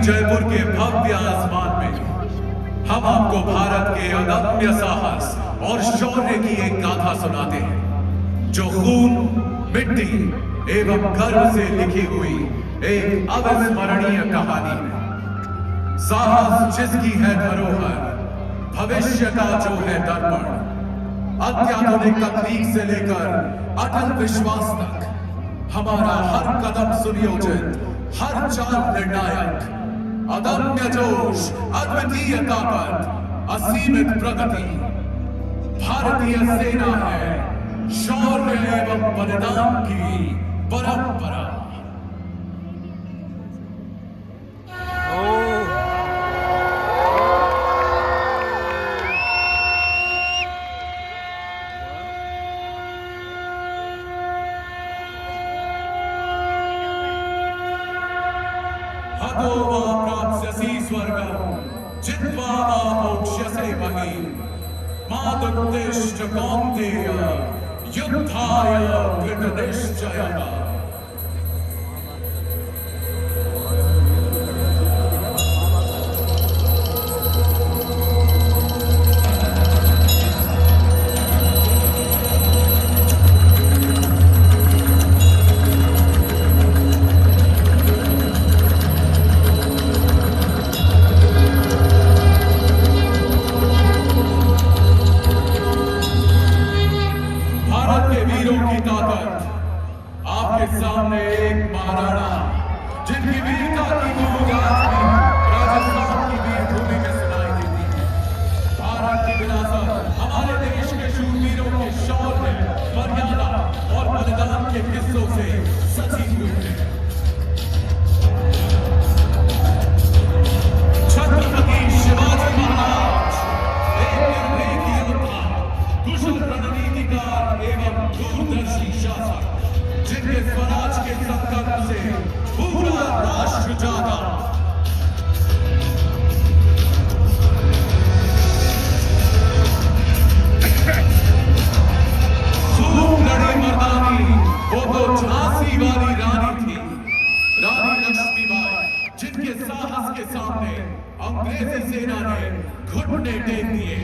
जयपुर के भव्य आसमान में हम आपको भारत के अदम्य साहस और शौर्य की एक गाथा सुनाते हैं, जो खून, मिट्टी एवं गर्व से लिखी हुई एक अविस्मरणीय कहानी है। साहस जिसकी है धरोहर, भविष्य का जो है दर्पण, अत्याधुनिक तकनीक से लेकर अटल विश्वास तक, हमारा हर कदम सुनियोजित, हर चाल निर्णायक, अदम्य जोश, अद्वितीय ताकत, असीमित प्रगति। भारतीय सेना है शौर्य एवं बलिदान की परंपरा। हतो वा प्राप्स्यसि स्वर्गं जित्वा वा मोक्ष्यसे महीम्। मादुत्तिष्ठ कौन्तेय युद्धाय कृतनिश्चयः। आपके सामने एक महाराणा, जिनकी वीरता की गूंज आज भी राजस्थान की वीर भूमि में सुनाई देती है। भारत की विरासत हमारे देश के शूरवीरों के शौर्य, मर्यादा और बलिदान के किस्सों से सजी हुई है। छत्रपति शिवाजी महाराज एक निर्भीक योद्धा, कुशल रणनीतिकार एवं दूरदर्शी शासक, जिनके स्वराज के संकल्प से पूरा राष्ट्र जागा। खूब लड़ी मर्दानी वो तो झांसी वाली रानी थी, रानी लक्ष्मीबाई, जिनके साहस के सामने अंग्रेजी सेना ने घुटने टेक दिए।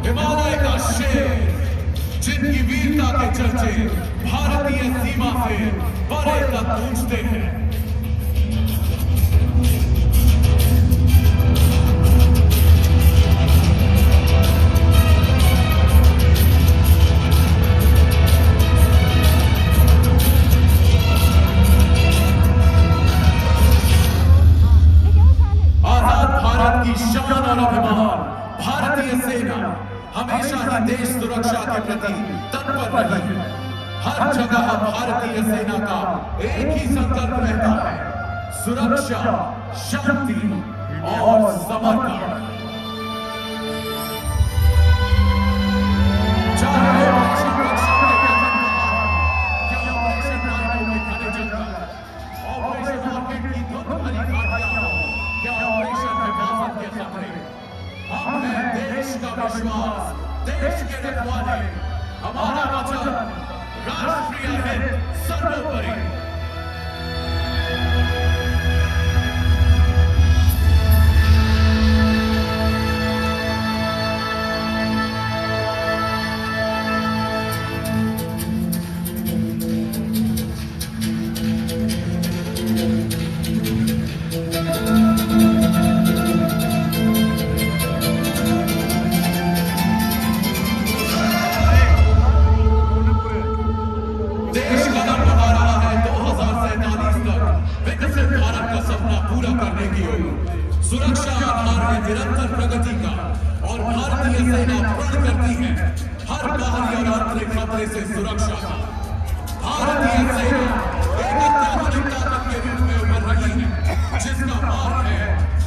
हिमालय का शेर, जिनकी वीरता के चर्चे भारतीय सीमा से परे तक गूंजते हैं। आजाद भारत की शान और अभिमान भारतीय सेना हमेशा ही देश सुरक्षा के प्रति तत्पर रही है। हर जगह भारतीय सेना का एक ही संकल्प रहता है, सुरक्षा, शांति और समर्पण। चाहे ऑपरेशन रक्षा के कदम क्या ऑपरेशन नायकों के घने जंगल, ऑपरेशन ऑर्किड की धुंध भरी घाटियां हो, क्या ऑपरेशन हिफाजत के खतरे, हम हैं देश का विश्वास, देश के रखवाले। हमारा वचन राष्ट्रीय हित सर्वोपरि। सुरक्षा आधार है निरंतर प्रगति का, और भारतीय सेना प्रण करती है हर बाहरी और आंतरिक खतरे से सुरक्षा का। भारतीय सेना एक अत्याधुनिक ताकत के रूप में उभर रही है, जिसका मार्ग है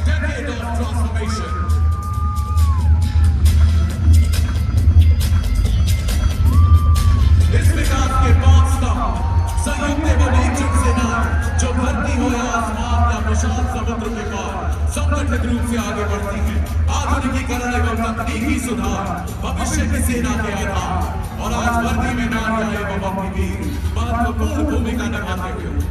डेकेड ऑफ ट्रांसफॉर्मेशन। इस विकास के 5 स्तंभ संयुक्त एवं एकजुट सेना, जो भर्ती हो या आसमान या विशाल समुद्र के पार संगठित रूप से आगे बढ़ती है। आधुनिकीकरण एवं तकनीकी सुधार भविष्य की सेना के आधार और आज वर्दी में नारियां एवं अग्निवीर महत्वपूर्ण भूमिका निभाते हुए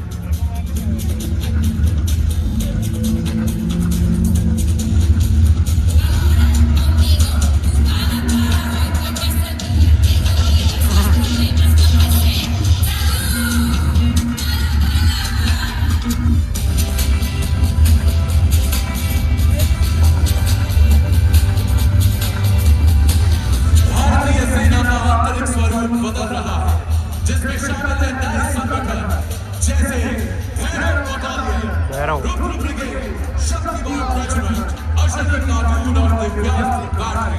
बदल रहा है, जिसमें शामिल है नए संगठन जैसे Bhairav battalion, Rudra brigade, Shaktiban regiment, Ashni platoon और दिव्यांग गार्ड।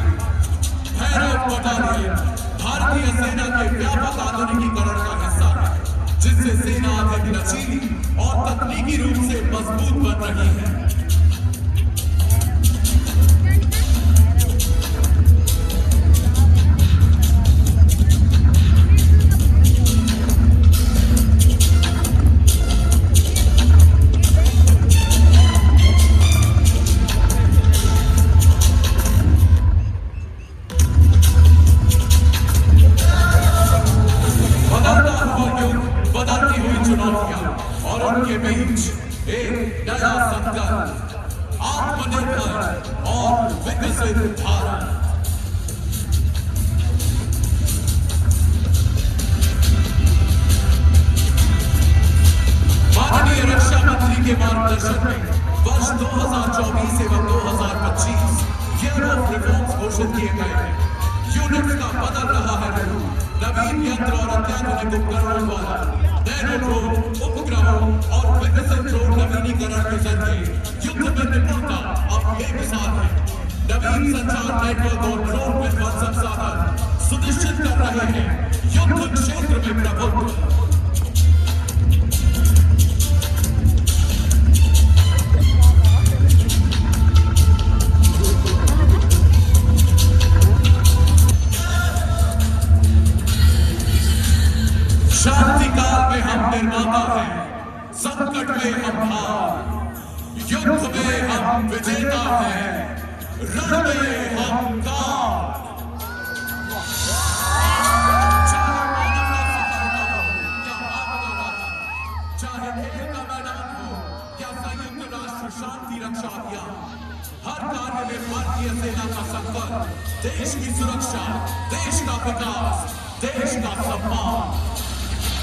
भैरव बटालियन भारतीय सेना के व्यापक आधुनिकीकरण का हिस्सा है, जिससे सेना अधिक लचीली और तकनीकी रूप से मजबूत बन रही है। बदलती हुई चुनौतियां और उनके बीच एक नया संकल्प, आत्मनिर्भर और विकसित भारत। माननीय रक्षा मंत्री के मार्गदर्शन में वर्ष 2024 एवं 2025 ईयर ऑफ रिफॉर्म्स घोषित किए गए हैं। यूनिट का बदल रहा है रूप, नवीन यंत्र और अत्याधुनिक उपकरणों द्वारा नैनो ड्रोन, उपग्रहों और विकसित ड्रोन नवीनीकरण के जरिए युद्ध में निपुणता अब बेमिसाल है। नवीन संचार नेटवर्क और ड्रोन विध्वंसक साधन सुनिश्चित कर रहे हैं युद्ध क्षेत्र में प्रभुत्व। शांति काल में हम निर्माता हैं, संकट में हम हार, युद्ध में हम विजेता हैं, रण में हम काल। चाहे खेल का मैदान हो या संयुक्त राष्ट्र शांति रक्षा अभियान, हर कार्य में भारतीय सेना का संकल्प देश की सुरक्षा, देश का विकास, देश का सम्मान।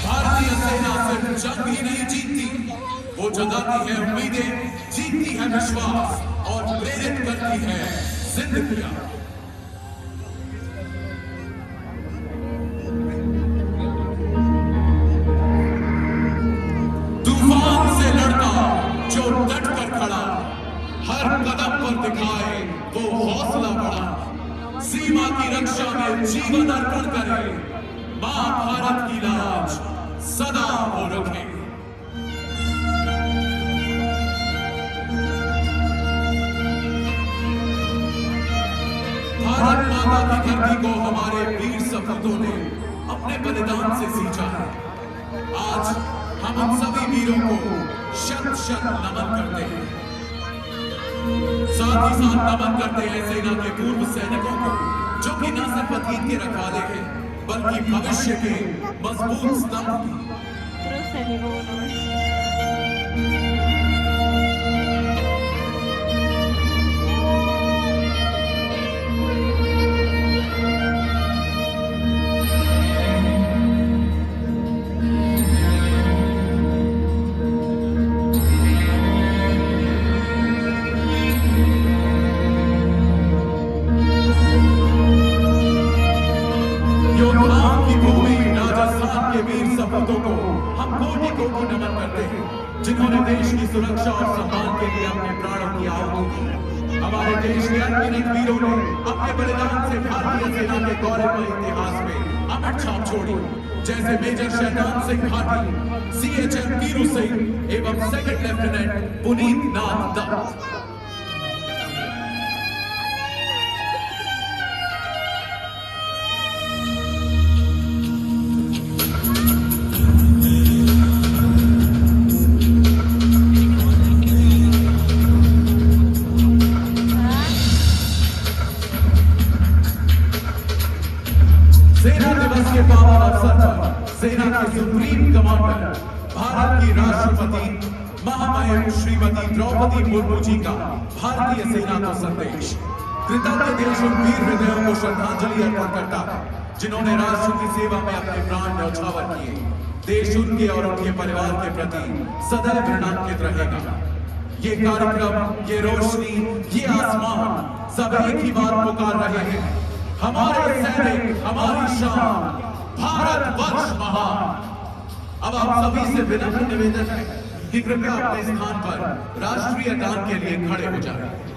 भारतीय सेना सिर्फ जंग ही नहीं जीतती, वो जगाती है उम्मीदें, जीतती है विश्वास और प्रेरित करती है जिंदगियां। तूफान से लड़ता जो डट कर खड़ा, हर कदम पर दिखाए वो हौसला बढ़ा, सीमा की रक्षा में जीवन अर्पण करे, मां भारत की लाज सदा हो रखे। भारत माता की धरती को हमारे वीर सपूतों ने अपने बलिदान से सींचा है। आज हम उन सभी वीरों को शत शत नमन करते हैं। साथ ही साथ नमन करते हैं सेना के पूर्व सैनिकों को, जो कि न सिर्फ अतीत के रखवाले हैं बल्कि भविष्य के मजबूत स्तंभ भी। योद्धाओं की भूमि राजस्थान के वीर सपूतों को हम कोटि कोटि नमन करते हैं, जिन्होंने देश की सुरक्षा और सम्मान के लिए अपने प्राणों की आहुति दी। हमारे देश के अनगिनत वीरों ने अपने बलिदान से भारतीय सेना के गौरवमय इतिहास में अमिट छाप छोड़ी, जैसे मेजर शहजाद सिंह भाटी, सीएचएम वीरू सिंह एवं सेकंड लेफ्टिनेंट पुनीत नाथ दत्त। सेना के सुप्रीम कमांडर, भारत की राष्ट्रपति महामहिम श्रीमती द्रौपदी मुर्मू जी का भारतीय सेना को संदेश। कृतज्ञ देश उन वीर हृदयों को श्रद्धांजलि अर्पण करता है जिन्होंने राष्ट्र की सेवा में अपने प्राण न्यौछावर किए। देश उनके और उनके परिवार के प्रति सदैव ऋणान्वित रहेगा। ये कार्यक्रम, ये रोशनी, ये आसमान सब एक ही बात पुकार रहे हैं, हमारे सैनिक, हमारी शान, भारत वर्ष महान। अब आप सभी से विनम्र निवेदन है कि कृपया अपने स्थान पर राष्ट्रीय गान के लिए खड़े हो जाएं।